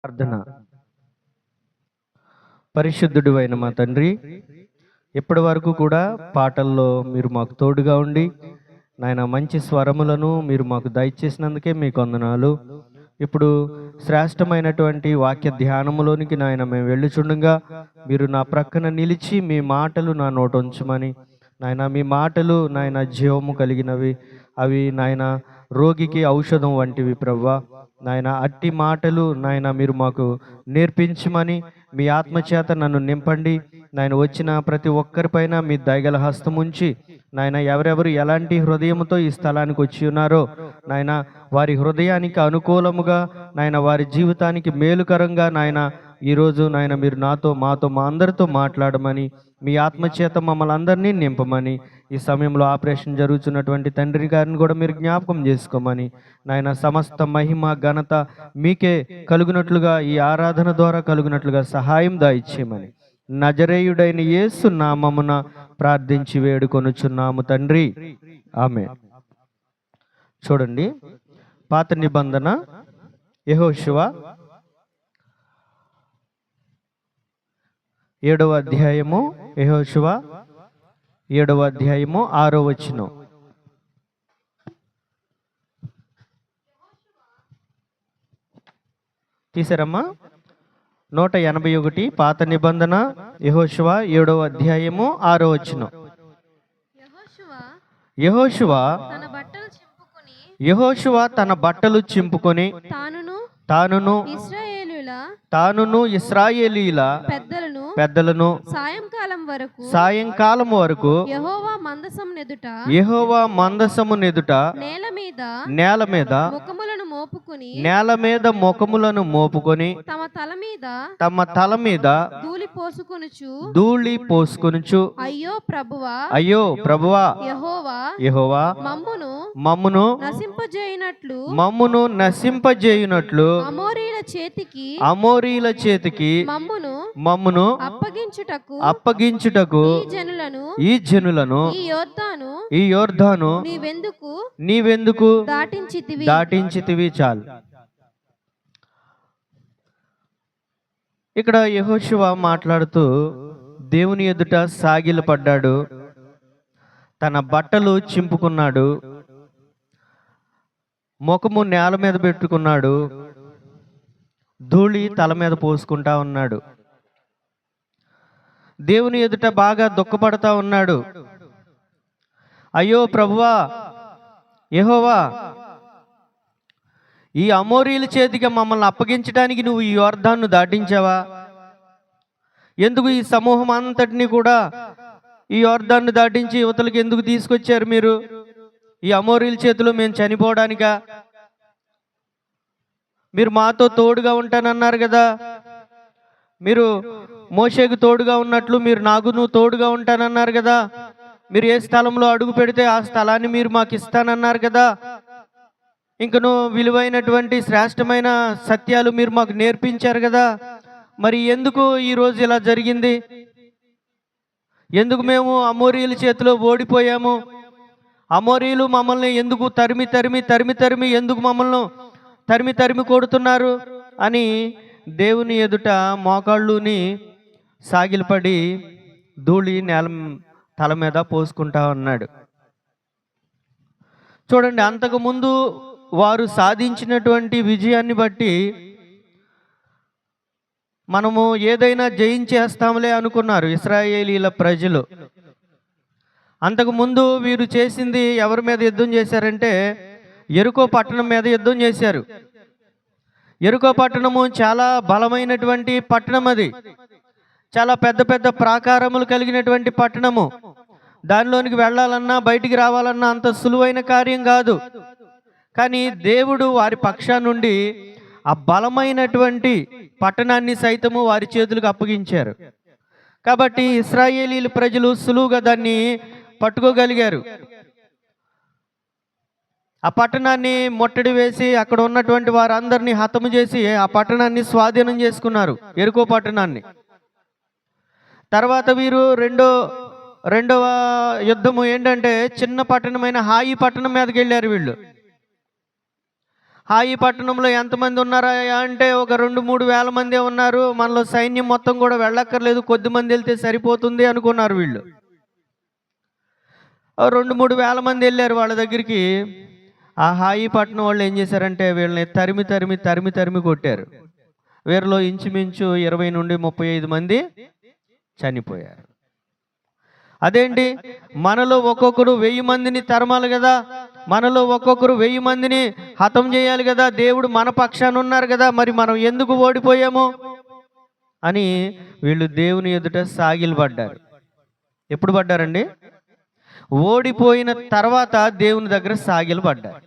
ప్రార్థన. పరిశుద్ధుడు అయిన మా తండ్రి, ఇప్పటి వరకు కూడా పాటల్లో మీరు మాకు తోడుగా ఉండి నాయన మంచి స్వరములను మీరు మాకు దయచేసినందుకే మీకు వందనాలు. ఇప్పుడు శ్రేష్టమైనటువంటి వాక్య ధ్యానములోనికి నాయన మేము వెళ్ళుచుండగా మీరు నా ప్రక్కన నిలిచి మీ మాటలు నా నోట ఉంచమని, నాయన మీ మాటలు నాయన జీవము కలిగినవి, అవి నాయన రోగికి ఔషధం వంటివి ప్రవ్వా. నాయన అట్టి మాటలు నాయన మీరు మాకు నేర్పించమని మీ ఆత్మచేత నన్ను నింపండి. నాయన వచ్చిన ప్రతి ఒక్కరిపైన మీ దయగల హస్తం ఉంచి నాయన ఎవరెవరు ఎలాంటి హృదయంతో ఈ స్థలానికి వచ్చి ఉన్నారో నాయన వారి హృదయానికి అనుకూలముగా నాయన వారి జీవితానికి మేలుకరంగా నాయన ఈరోజు నాయన మీరు మాతో మా అందరితో మాట్లాడమని మీ ఆత్మచేత మమ్మల్ని అందరినీ నింపమని, ఈ సమయంలో ఆపరేషన్ జరుగుతున్నటువంటి తండ్రి గారిని కూడా మీరు జ్ఞాపకం చేసుకోమని, నాయన సమస్త మహిమ ఘనత మీకే కలుగునట్లుగా ఈ ఆరాధన ద్వారా కలుగునట్లుగా సహాయం దాయిచ్చేయమని నజరేయుడైన యేసు నామమున ప్రార్థించి వేడుకొనుచున్నాము తండ్రి, ఆమేన్. చూడండి, పాత నిబంధన యెహోషువ 7వ అధ్యాయము, యెహోషువ 7వ అధ్యాయము 6వ వచనం. తీసారమ్మా? 181 పాత నిబంధన యెహోషువ 7వ అధ్యాయము 6వ వచనం. యెహోషువ తన బట్టలు చింపుకొని తానును ఇశ్రాయేలీయుల పెద్దలను సాయంకాలం వరకు యెహోవా మందసము నెదుట నేల మీద ముఖములను మోపుకొని తమ తల మీద ధూళి పోసుకొనుచు అయ్యో ప్రభువా యెహోవా మమ్మును నశింపజేయునట్లు అమోరీల చేతికి మమ్మును అప్పగించుటకు ఈ జనులను ఈ యొర్దాను నీవెందుకు దాటించితివి. చాలు. ఇక్కడ యెహోషువ మాట్లాడుతూ దేవుని ఎదుట సాగిలపడ్డాడు, తన బట్టలు చింపుకున్నాడు, ముఖము నేల మీద పెట్టుకున్నాడు, ధూళి తల మీద పోసుకుంటా ఉన్నాడు, దేవుని ఎదుట బాగా దుఃఖపడతా ఉన్నాడు. అయ్యో ప్రభువా యెహోవా, ఈ అమోరీల చేతికి మమ్మల్ని అప్పగించడానికి నువ్వు ఈ యొర్దాను దాటించావా? ఎందుకు ఈ సమూహం అంతటిని కూడా ఈ యొర్దాను దాటించి యువతలకి ఎందుకు తీసుకొచ్చారు మీరు? ఈ అమోరీల చేతిలో మేము చనిపోవడానికా? మీరు మాతో తోడుగా ఉంటానన్నారు కదా, మీరు మోషేకు తోడుగా ఉన్నట్లు మీరు నాకును తోడుగా ఉంటానన్నారు కదా, మీరు ఏ స్థలంలో అడుగు పెడితే ఆ స్థలాన్ని మీరు మాకు ఇస్తానన్నారు కదా, ఇంకను విలువైనటువంటి శ్రేష్టమైన సత్యాలు మీరు మాకు నేర్పించారు కదా, మరి ఎందుకు ఈరోజు ఇలా జరిగింది? ఎందుకు మేము అమోరీల చేతిలో ఓడిపోయాము? అమోరీలు మమ్మల్ని ఎందుకు తరిమి ఎందుకు మమ్మల్ని తరిమి కొడుతున్నారు అని దేవుని ఎదుట మోకాళ్ళుని సాగిలపడి ధూళి తల మీద పోసుకుంటా ఉన్నాడు. చూడండి, అంతకుముందు వారు సాధించినటువంటి విజయాన్ని బట్టి మనము ఏదైనా జయించేస్తాంలే అనుకున్నారు ఇశ్రాయేలీల ప్రజలు. అంతకుముందు వీరు చేసింది ఎవరి మీద యుద్ధం చేశారంటే యెరికో పట్టణం మీద యుద్ధం చేశారు. యెరికో పట్టణము చాలా బలమైనటువంటి పట్టణం, అది చాలా పెద్ద పెద్ద ప్రాకారములు కలిగినటువంటి పట్టణము. దానిలోనికి వెళ్ళాలన్నా బయటికి రావాలన్నా అంత సులువైన కార్యం కాదు. కానీ దేవుడు వారి పక్షా నుండి ఆ బలమైనటువంటి పట్టణాన్ని సైతము వారి చేతులకు అప్పగించారు. కాబట్టి ఇశ్రాయేలీల ప్రజలు సులువుగా దాన్ని పట్టుకోగలిగారు. ఆ పట్టణాన్ని ముట్టడి వేసి అక్కడ ఉన్నటువంటి వారందరినీ హతము చేసి ఆ పట్టణాన్ని స్వాధీనం చేసుకున్నారు, యెరికో పట్టణాన్ని. తర్వాత వీరు రెండవ యుద్ధము ఏంటంటే చిన్న పట్టణమైన హాయి పట్టణం మీదకి వెళ్ళారు వీళ్ళు. హాయి పట్టణంలో ఎంతమంది ఉన్నారా అంటే ఒక 2-3 వేల మందే ఉన్నారు, మనలో సైన్యం మొత్తం కూడా వెళ్ళక్కర్లేదు, కొద్ది మంది వెళ్తే సరిపోతుంది అనుకున్నారు వీళ్ళు. 2-3 వేల మంది వెళ్ళారు వాళ్ళ దగ్గరికి. ఆ హాయి పట్టణం వాళ్ళు ఏం చేశారంటే వీళ్ళని తరిమి తరిమి తరిమి తరిమి కొట్టారు. వీరిలో ఇంచుమించు 20-35 మంది చనిపోయారు. అదేంటి, మనలో ఒక్కొక్కరు 1000 మందిని తరమాలి కదా, మనలో ఒక్కొక్కరు 1000 మందిని హతం చేయాలి కదా, దేవుడు మన పక్షాన ఉన్నారు కదా, మరి మనం ఎందుకు ఓడిపోయాము అని వీళ్ళు దేవుని ఎదుట సాగిలపడ్డారు. ఎప్పుడు పడ్డారండి? ఓడిపోయిన తర్వాత దేవుని దగ్గర సాగిలపడ్డారు.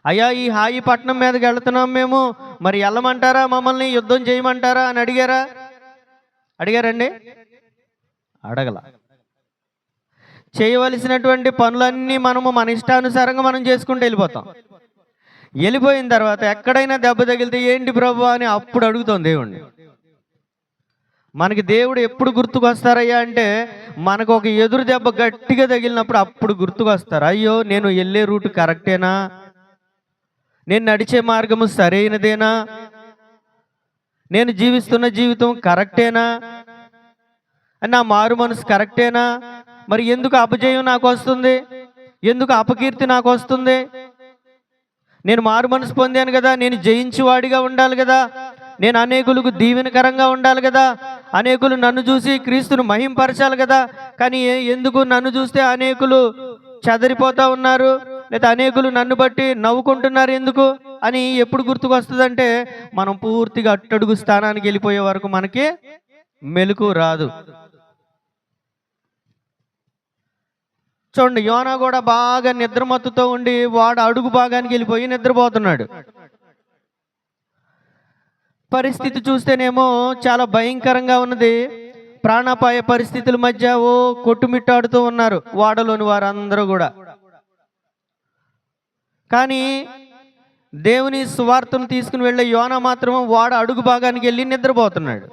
అయ్యా, ఈ హాయి పట్టణం మీదకి వెళ్తున్నాం మేము, మరి వెళ్ళమంటారా, మమ్మల్ని యుద్ధం చేయమంటారా అని అడిగారండి? అడగల. చేయవలసినటువంటి పనులన్నీ మనము మన ఇష్టానుసారంగా మనం చేసుకుంటూ వెళ్ళిపోతాం. వెళ్ళిపోయిన తర్వాత ఎక్కడైనా దెబ్బ తగిలితే ఏంటి ప్రభు అని అప్పుడు అడుగుతాం దేవుణ్ణి. మనకి దేవుడు ఎప్పుడు గుర్తుకొస్తారయ్యా అంటే మనకు ఒక ఎదురు దెబ్బ గట్టిగా తగిలినప్పుడు అప్పుడు గుర్తుకొస్తారు. అయ్యో, నేను వెళ్ళే రూట్ కరెక్టేనా, నేను నడిచే మార్గము సరైనదేనా, నేను జీవిస్తున్న జీవితం కరెక్టేనా, నా మారు మనసు కరెక్టేనా, మరి ఎందుకు అపజయం నాకు వస్తుంది, ఎందుకు అపకీర్తి నాకు వస్తుంది, నేను మారు మనసు పొందాను కదా, నేను జయించువాడిగా ఉండాలి కదా, నేను అనేకులకు దీవెనకరంగా ఉండాలి కదా, అనేకులు నన్ను చూసి క్రీస్తును మహింపరచాలి కదా, కానీ ఎందుకు నన్ను చూస్తే అనేకులు చెదరిపోతా ఉన్నారు, లేదా అనేకులు నన్ను బట్టి నవ్వుకుంటున్నారు ఎందుకు అని ఎప్పుడు గుర్తుకొస్తుందంటే మనం పూర్తిగా అట్టడుగు స్థానానికి వెళ్ళిపోయే వరకు మనకి మెలకు రాదు. చూడండి, యోనా కూడా బాగా నిద్రమత్తుతో ఉండి వాడు అడుగు భాగానికి వెళ్ళిపోయి నిద్రపోతున్నాడు. పరిస్థితి చూస్తేనేమో చాలా భయంకరంగా ఉన్నది. ప్రాణాపాయ పరిస్థితుల మధ్య కొట్టుమిట్టాడుతూ ఉన్నారు వాడలోని వారందరూ కూడా. కానీ దేవుని సువార్తను తీసుకుని వెళ్ళే యోనా మాత్రం వాడ అడుగు భాగానికి వెళ్ళి నిద్రపోతున్నాడు.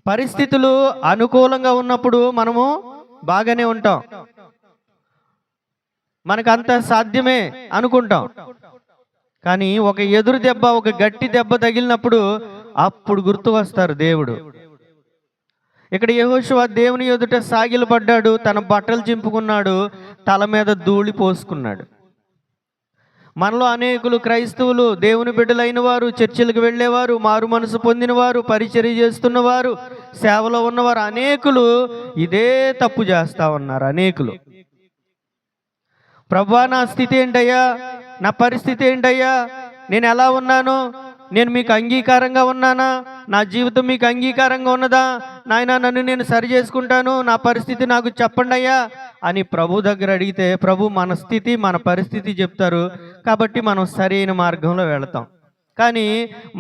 పరిస్థితులు అనుకూలంగా ఉన్నప్పుడు మనము బాగానే ఉంటాం, మనకంత సాధ్యమే అనుకుంటాం. కానీ ఒక ఎదురు దెబ్బ, ఒక గట్టి దెబ్బ తగిలినప్పుడు అప్పుడు గుర్తు వస్తారు దేవుడు. ఇక్కడ యెహోషువ దేవుని ఎదుట సాగిలపడ్డాడు, తన బట్టలు చింపుకున్నాడు, తల మీద ధూళి పోసుకున్నాడు. మనలో అనేకులు క్రైస్తవులు, దేవుని బిడ్డలైన వారు, చర్చిలకు వెళ్ళేవారు, మారు మనసు పొందినవారు, పరిచర్య చేస్తున్నవారు, సేవలో ఉన్నవారు అనేకులు ఇదే తప్పు చేస్తా ఉన్నారు. అనేకులు, ప్రభువా నా స్థితి ఏంటయ్యా, నా పరిస్థితి ఏంటయ్యా, నేను ఎలా ఉన్నాను, నేను మీకు అంగీకారంగా ఉన్నానా, నా జీవితం మీకు అంగీకారంగా ఉన్నదా, నాయనా నన్ను నేను సరి చేసుకుంటాను, నా పరిస్థితి నాకు చెప్పండి అయ్యా అని ప్రభు దగ్గర అడిగితే ప్రభు మన స్థితి మన పరిస్థితి చెప్తారు. కాబట్టి మనం సరైన మార్గంలో వెళతాం. కానీ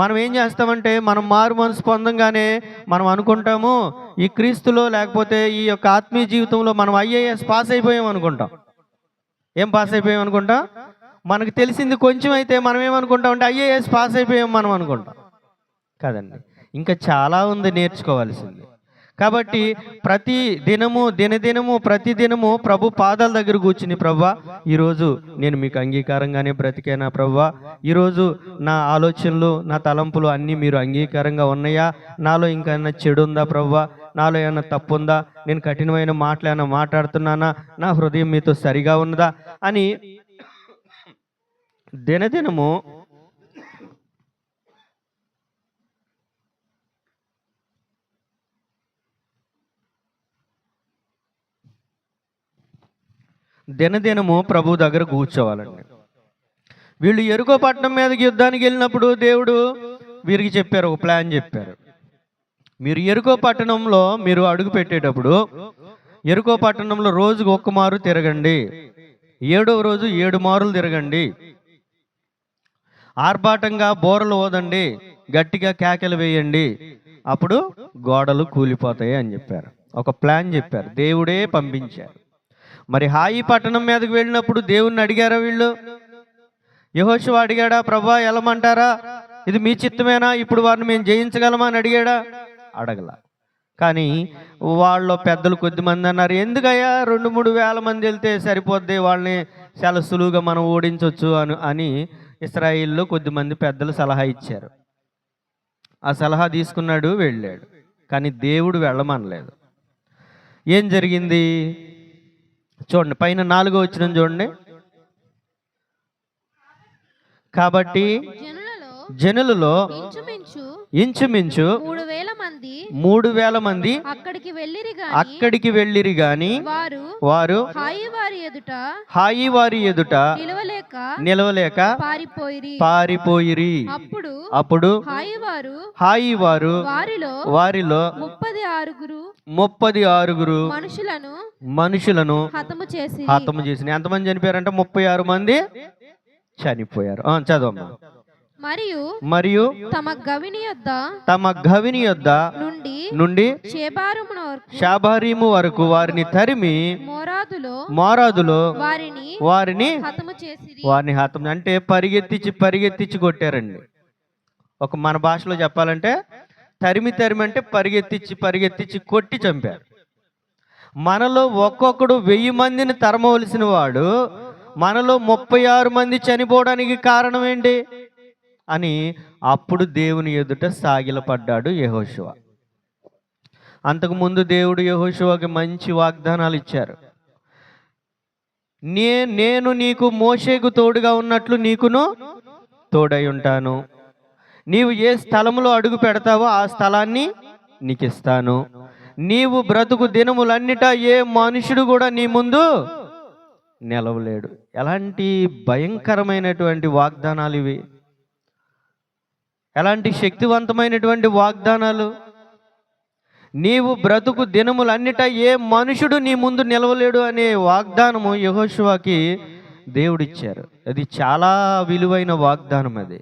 మనం ఏం చేస్తామంటే మనం మారు మనసు పొందంగానే మనం అనుకుంటాము ఈ క్రీస్తులో లేకపోతే ఈ యొక్క ఆత్మీయ జీవితంలో మనం IAS పాస్ అయిపోయాం అనుకుంటాం. ఏం పాస్ అయిపోయాం అనుకుంటాం? మనకు తెలిసింది కొంచెం అయితే మనం ఏమనుకుంటాం అంటే IAS పాస్ అయిపోయాం మనం అనుకుంటాం. కదండి, ఇంకా చాలా ఉంది నేర్చుకోవాల్సింది. కాబట్టి ప్రతి దినము ప్రతిదినము ప్రభు పాదాల దగ్గర కూర్చుని ప్రభువా ఈరోజు నేను మీకు అంగీకారంగానే బ్రతికానా ప్రభువా, ఈరోజు నా ఆలోచనలు నా తలంపులు అన్నీ మీరు అంగీకారంగా ఉన్నాయా, నాలో ఇంకా ఏమైనా చెడు ఉందా ప్రభువా, నాలో ఏమైనా తప్పు ఉందా, నేను కఠినమైన మాటలు ఏమైనా మాట్లాడుతున్నానా, నా హృదయం మీతో సరిగా ఉన్నదా అని దినదినము ప్రభు దగ్గర కూర్చోవాలండి. వీళ్ళు యెరికో పట్టణం మీదకి యుద్ధానికి వెళ్ళినప్పుడు దేవుడు వీరికి చెప్పారు, ఒక ప్లాన్ చెప్పారు. మీరు యెరికో పట్టణంలో మీరు అడుగు పెట్టేటప్పుడు యెరికో పట్టణంలో రోజుకు 1 మారు తిరగండి, 7వ రోజు 7 మారులు తిరగండి, ఆర్భాటంగా బోరలు ఓదండి, గట్టిగా కేకలు వేయండి, అప్పుడు గోడలు కూలిపోతాయి అని చెప్పారు. ఒక ప్లాన్ చెప్పారు, దేవుడే పంపించారు. మరి హాయి పట్టణం మీదకి వెళ్ళినప్పుడు దేవుణ్ణి అడిగారా వీళ్ళు? యెహోషువ అడిగాడా, ప్రభువా వెళ్ళమంటారా, ఇది మీ చిత్తమేనా, ఇప్పుడు వారిని మేము జయించగలమా అని అడిగాడా? అడగల. కానీ వాళ్ళు పెద్దలు కొద్దిమంది అన్నారు, ఎందుకయ్యా 2-3 వేల మంది వెళ్తే సరిపోద్ది, వాళ్ళని చాలా సులువుగా మనం ఓడించవచ్చు అని ఇశ్రాయేల్లో కొద్దిమంది పెద్దలు సలహా ఇచ్చారు. ఆ సలహా తీసుకున్నాడు, వెళ్ళాడు. కానీ దేవుడు వెళ్ళమనలేదు. ఏం జరిగింది చూడండి, పైన 4వ వచనం చూడండి. కాబట్టి జనులలో ఇంచుమించు 3,000 మంది అక్కడికి వెళ్ళిరి గాని వారు హాయి వారి ఎదుట నిలవలేక పారిపోయిరి. అప్పుడు హాయి వారు వారిలో 36 మనుషులను హతము చేసి. ఎంతమంది చనిపోయారంటే 36 మంది చనిపోయారు. చదవమ్మా. మరియు తమ గవిని యొద్ద నుండి షాబారీము వరకు వారిని తరిమి మోరాదులో వారిని హతం అంటే పరిగెత్తించి కొట్టారండి. ఒక మన భాషలో చెప్పాలంటే తరిమి అంటే పరిగెత్తించి కొట్టి చంపారు. మనలో ఒక్కొక్కడు 1000 మందిని తరమవలసిన వాడు మనలో 36 మంది చనిపోవడానికి కారణం ఏంటి అని అప్పుడు దేవుని ఎదుట సాగిలపడ్డాడు యెహోషువ. అంతకుముందు దేవుడు యెహోషువకి మంచి వాగ్దానాలు ఇచ్చారు. నేను నీకు మోషేకు తోడుగా ఉన్నట్లు నీకును తోడై ఉంటాను. నీవు ఏ స్థలంలో అడుగు పెడతావో ఆ స్థలాన్ని నీకు ఇస్తాను. నీవు బ్రతుకు దినములన్నిటా ఏ మనుషుడు కూడా నీ ముందు నిలవలేడు. ఎలాంటి భయంకరమైనటువంటి వాగ్దానాలు ఇవి! ఎలాంటి శక్తివంతమైనటువంటి వాగ్దానాలు! నీవు బ్రతుకు దినములన్నిటా ఏ మనుషుడు నీ ముందు నిలవలేడు అనే వాగ్దానము యెహోషువకి దేవుడిచ్చారు. అది చాలా విలువైన వాగ్దానం అది.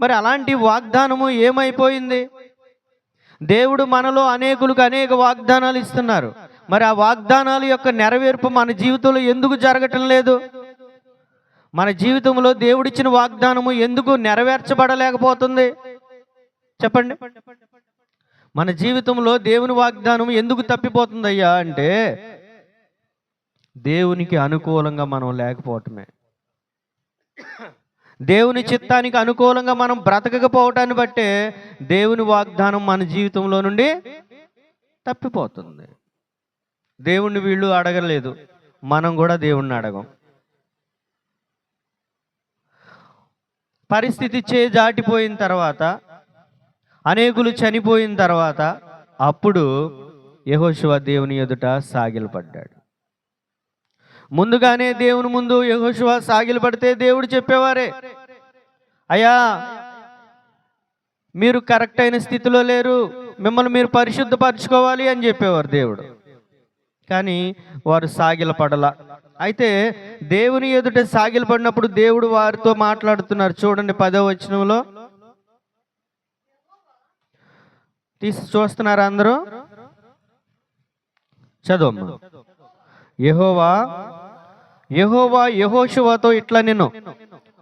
మరి అలాంటి వాగ్దానము ఏమైపోయింది? దేవుడు మనలో అనేకులకు అనేక వాగ్దానాలు ఇస్తున్నారు. మరి ఆ వాగ్దానాల యొక్క నెరవేర్పు మన జీవితంలో ఎందుకు జరగటం లేదు? మన జీవితంలో దేవుడిచ్చిన వాగ్దానము ఎందుకు నెరవేర్చబడలేకపోతుంది చెప్పండి. మన జీవితంలో దేవుని వాగ్దానం ఎందుకు తప్పిపోతుందయ్యా అంటే దేవునికి అనుకూలంగా మనం లేకపోవటమే. దేవుని చిత్తానికి అనుకూలంగా మనం బ్రతకకపోవటాన్ని బట్టే దేవుని వాగ్దానం మన జీవితంలో నుండి తప్పిపోతుంది. దేవుణ్ణి వీళ్ళు అడగలేదు, మనం కూడా దేవుణ్ణి అడగం. పరిస్థితి చేజాటిపోయిన తర్వాత, అనేకులు చనిపోయిన తర్వాత అప్పుడు యెహోషువ దేవుని ఎదుట సాగిలపడ్డాడు. ముందుగానే దేవుని ముందు యెహోషువ సాగిలపడితే దేవుడు చెప్పేవారే, అయ్యా మీరు కరెక్ట్ అయిన స్థితిలో లేరు, మిమ్మల్ని మీరు పరిశుద్ధపరచుకోవాలి అని చెప్పేవారు దేవుడు. కానీ వారు సాగిలపడలా. అయితే దేవుని ఎదుట సాగిలపడినప్పుడు దేవుడు వారితో మాట్లాడుతున్నారు. చూడండి 10వ వచనంలో చూస్తున్నారా అందరూ? చదవమ్మా. యెహోవా యెహోషువతో ఇట్లా నేను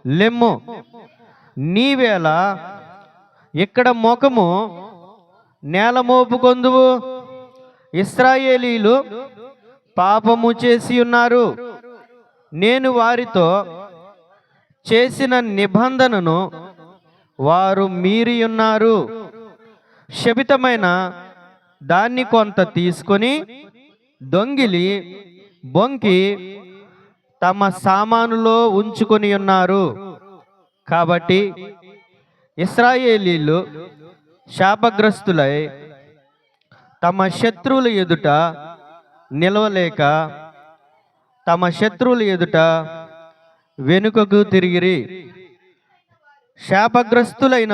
లెమ్ము, నీవేళ ఇక్కడ ముఖము నేల మోపుకొందువు. ఇశ్రాయేలీలు పాపము చేసి ఉన్నారు. నేను వారితో చేసిన నిబంధనను వారు మీరి ఉన్నారు. శపితమైన దాన్ని కొంత తీసుకొని దొంగిలి బొంకి తమ సామానులో ఉంచుకొని ఉన్నారు. కాబట్టి ఇశ్రాయేలీలు శాపగ్రస్తులై తమ శత్రువుల ఎదుట నిలవలేక తమ శత్రువుల ఎదుట వెనుకకు తిరిగిరి. శాపగ్రస్తులైన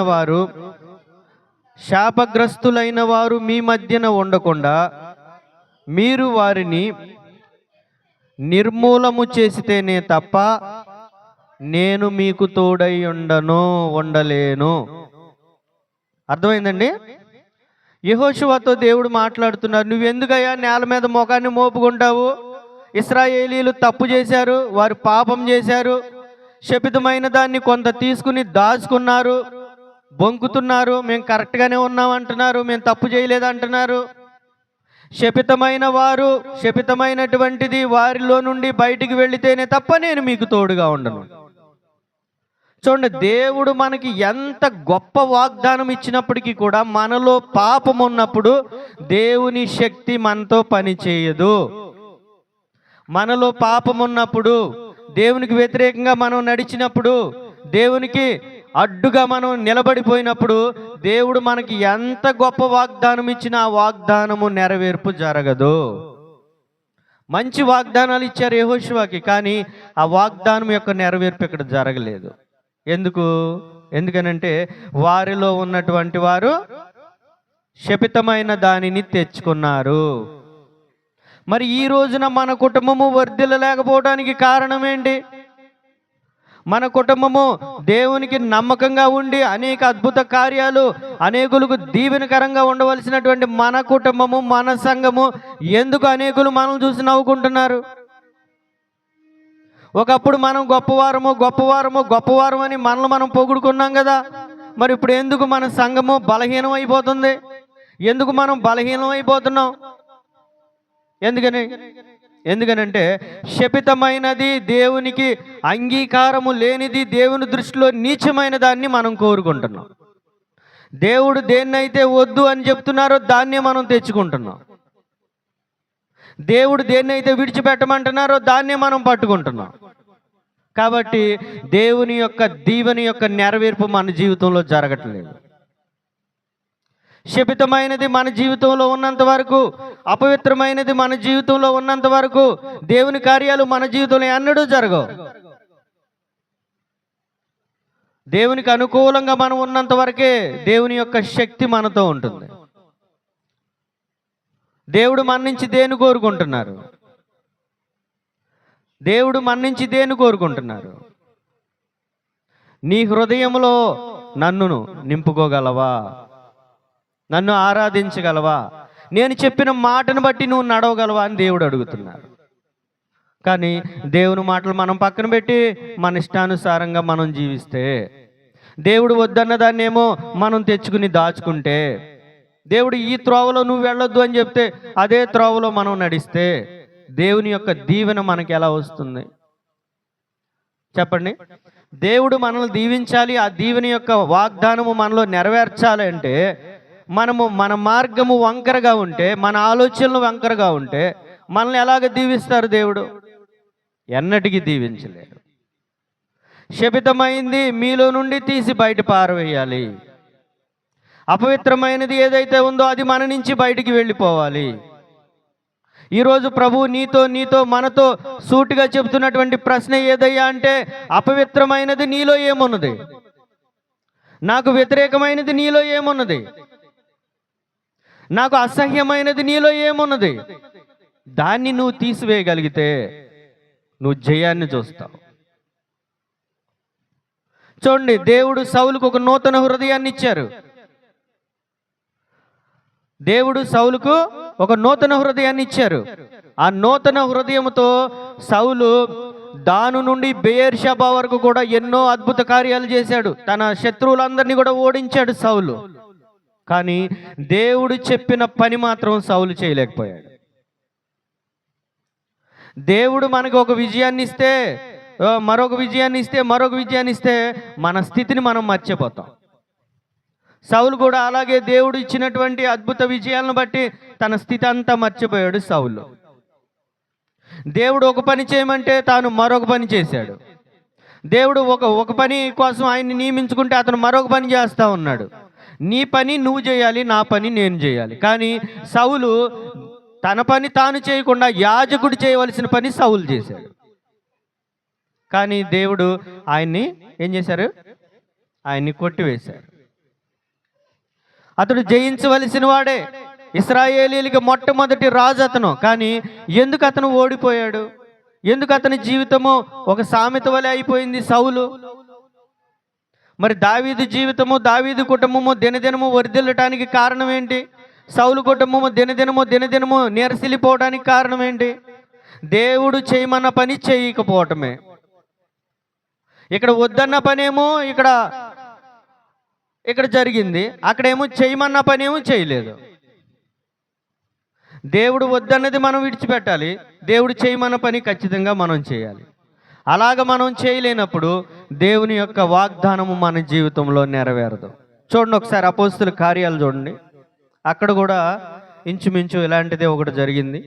వారు మీ మధ్యన ఉండకుండా మీరు వారిని నిర్మూలము చేసితేనే తప్ప నేను మీకు తోడై ఉండలేను. అర్థమైందండి? యెహోషువతో దేవుడు మాట్లాడుతున్నారు, నువ్వెందుకయ్యా నేల మీద ముఖాన్ని మోపుకుంటావు? ఇశ్రాయేలీలు తప్పు చేశారు, వారు పాపం చేశారు, శపితమైన దాన్ని కొంత తీసుకుని దాచుకున్నారు, బొంకుతున్నారు. మేము కరెక్ట్గానే ఉన్నాం అంటున్నారు, మేము తప్పు చేయలేదు అంటున్నారు. శపితమైన వారు, శపితమైనటువంటిది వారిలో నుండి బయటికి వెళితేనే తప్ప నేను మీకు తోడుగా ఉండను. చూడండి, దేవుడు మనకి ఎంత గొప్ప వాగ్దానం ఇచ్చినప్పటికీ కూడా మనలో పాపం ఉన్నప్పుడు దేవుని శక్తి మనతో పని చేయదు. మనలో పాపం ఉన్నప్పుడు, దేవునికి వ్యతిరేకంగా మనం నడిచినప్పుడు, దేవునికి అడ్డుగా మనం నిలబడిపోయినప్పుడు దేవుడు మనకి ఎంత గొప్ప వాగ్దానం ఇచ్చినా ఆ వాగ్దానము నెరవేర్పు జరగదు. మంచి వాగ్దానాలు ఇచ్చారు యెహోషువకి, కానీ ఆ వాగ్దానం యొక్క నెరవేర్పు ఇక్కడ జరగలేదు. ఎందుకనంటే వారిలో ఉన్నటువంటి వారు శపితమైన దానిని తెచ్చుకున్నారు. మరి ఈ రోజున మన కుటుంబము వర్ధిల్లలేకపోవడానికి కారణం ఏంటి? మన కుటుంబము దేవునికి నమ్మకంగా ఉండి అనేక అద్భుత కార్యాలు, అనేకులకు దీవెనకరంగా ఉండవలసినటువంటి మన కుటుంబము, మన సంఘము ఎందుకు అనేకులు మనల్ని చూసి నవ్వుకుంటున్నారు? ఒకప్పుడు మనం గొప్పవారము అని మనల్ని మనం పొగుడుకున్నాం కదా. మరి ఇప్పుడు ఎందుకు మన సంఘము బలహీనం అయిపోతుంది? ఎందుకు మనం బలహీనం అయిపోతున్నాం? ఎందుకనంటే శపితమైనది, దేవునికి అంగీకారము లేనిది, దేవుని దృష్టిలో నీచమైన దాన్ని మనం కోరుకుంటున్నాం. దేవుడు దేన్నైతే వద్దు అని చెప్తున్నారో దాన్నే మనం తెచ్చుకుంటున్నాం. దేవుడు దేన్నైతే విడిచిపెట్టమంటున్నారో దాన్నే మనం పట్టుకుంటున్నాం. కాబట్టి దేవుని యొక్క దీవెన యొక్క నెరవేర్పు మన జీవితంలో జరగట్లేదు. శపితమైనది మన జీవితంలో ఉన్నంత వరకు, అపవిత్రమైనది మన జీవితంలో ఉన్నంత వరకు దేవుని కార్యాలు మన జీవితంలో ఎన్నడూ జరగవు. దేవునికి అనుకూలంగా మనం ఉన్నంత వరకే దేవుని యొక్క శక్తి మనతో ఉంటుంది. దేవుడు మన నుంచి దేన్ని కోరుకుంటున్నారు? దేవుడు మన నుంచి దేన్ని కోరుకుంటున్నారు? నీ హృదయంలో నన్ను నింపుకోగలవా? నన్ను ఆరాధించగలవా? నేను చెప్పిన మాటను బట్టి నువ్వు నడవగలవా అని దేవుడు అడుగుతున్నారు. కానీ దేవుని మాటలు మనం పక్కన పెట్టి మన ఇష్టానుసారంగా మనం జీవిస్తే, దేవుడు వద్దన్న దాన్ని ఏమో మనం తెచ్చుకుని దాచుకుంటే, దేవుడు ఈ త్రోవలో నువ్వు వెళ్ళొద్దు అని చెప్తే అదే త్రోవలో మనం నడిస్తే దేవుని యొక్క దీవెన మనకి ఎలా వస్తుంది చెప్పండి? దేవుడు మనల్ని దీవించాలి, ఆ దీవెన యొక్క వాగ్దానము మనలో నెరవేర్చాలి అంటే మన మార్గము వంకరగా ఉంటే, మన ఆలోచనలు వంకరగా ఉంటే మనల్ని ఎలాగ దీవిస్తారు దేవుడు? ఎన్నటికీ దీవించలేరు. శపితమైంది మీలో నుండి తీసి బయట పారవేయాలి. అపవిత్రమైనది ఏదైతే ఉందో అది మన నుంచి బయటికి వెళ్ళిపోవాలి. ఈరోజు ప్రభు నీతో మనతో సూటిగా చెబుతున్నటువంటి ప్రశ్న ఏదయ్యా అంటే, అపవిత్రమైనది నీలో ఏమున్నది? నాకు వ్యతిరేకమైనది నీలో ఏమున్నది? నాకు అసహ్యమైనది నీలో ఏమున్నది? దాన్ని నువ్వు తీసివేయగలిగితే నువ్వు జయాన్ని చూస్తావు. చూడండి, దేవుడు సౌలుకు ఒక నూతన హృదయాన్ని ఇచ్చారు. దేవుడు సౌలుకు ఒక నూతన హృదయాన్ని ఇచ్చారు. ఆ నూతన హృదయంతో సౌలు దాను నుండి బెయేర్షెబా వరకు కూడా ఎన్నో అద్భుత కార్యాలు చేశాడు. తన శత్రువులందరినీ కూడా ఓడించాడు సౌలు. కానీ దేవుడు చెప్పిన పని మాత్రం సౌలు చేయలేకపోయాడు. దేవుడు మనకు ఒక విజయాన్ని ఇస్తే, మరొక విజయాన్ని ఇస్తే మన స్థితిని మనం మర్చిపోతాం. సౌలు కూడా అలాగే దేవుడు ఇచ్చినటువంటి అద్భుత విజయాలను బట్టి తన స్థితి అంతా మర్చిపోయాడు సౌలు. దేవుడు ఒక పని చేయమంటే తాను మరొక పని చేశాడు. దేవుడు ఒక పని కోసం ఆయన్ని నియమించుకుంటే అతను మరొక పని చేస్తూ ఉన్నాడు. నీ పని నువ్వు చేయాలి, నా పని నేను చేయాలి. కానీ సౌలు తన పని తాను చేయకుండా యాజకుడు చేయవలసిన పని సౌలు చేశాడు. కానీ దేవుడు ఆయన్ని ఏం చేశారు? ఆయన్ని కొట్టివేశారు. అతడు జయించవలసిన వాడే, ఇశ్రాయేలీయులకి మొట్టమొదటి రాజు అతను. కానీ ఎందుకు అతను ఓడిపోయాడు? ఎందుకు అతని జీవితము ఒక సామెత వలె అయిపోయింది సౌలు? మరి దావీదు జీవితము, దావీదు కుటుంబము దినదినము వర్ధిల్లటానికి కారణం ఏంటి? సౌలు కుటుంబము దినదినము నీరసిల్లిపోవడానికి కారణం ఏంటి? దేవుడు చేయమన్న పని చేయకపోవటమే. ఇక్కడ వద్దన్న పనేమో ఇక్కడ జరిగింది, అక్కడేమో చేయమన్న పనేమో చేయలేదు. దేవుడు వద్దన్నది మనం విడిచిపెట్టాలి, దేవుడు చేయమన్న పని ఖచ్చితంగా మనం చేయాలి. అలాగ మనం చేయలేనప్పుడు దేవుని యొక్క వాగ్దానము మన జీవితంలో నెరవేరదు. చూడండి ఒకసారి అపోస్తుల కార్యాలు చూడండి, అక్కడ కూడా ఇంచుమించు ఇలాంటిదే ఒకటి జరిగింది.